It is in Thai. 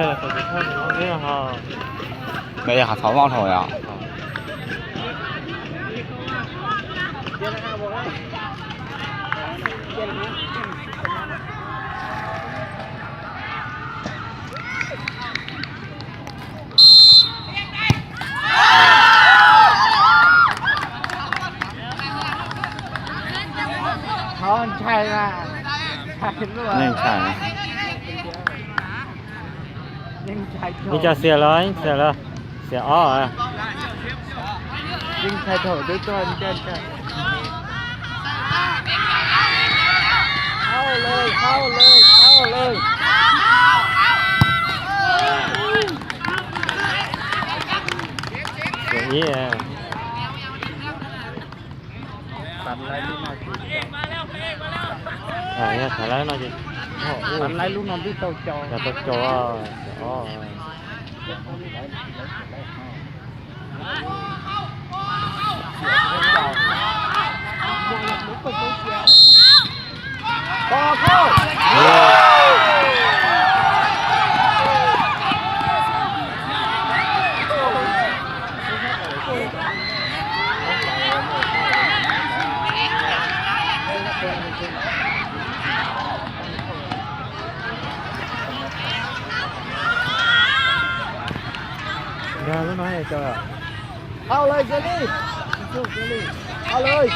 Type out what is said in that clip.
là phải thân nó thế là họ bây giờ hạt pháo ngon thôi à không chạy là chạy luôn nên chạy đi cho xe rồi xe ó à đi chạy thổi đôi chân chânเข้าเลยเดี๋ยวนี้ตัดไรลูกน้อยตัดไรน้อยจีตัดไรลูกน้อยที่โตจอโตจออ๋อเข้างานแล้วน้อยเจอเข้าเลยเจลี่เข้าเลย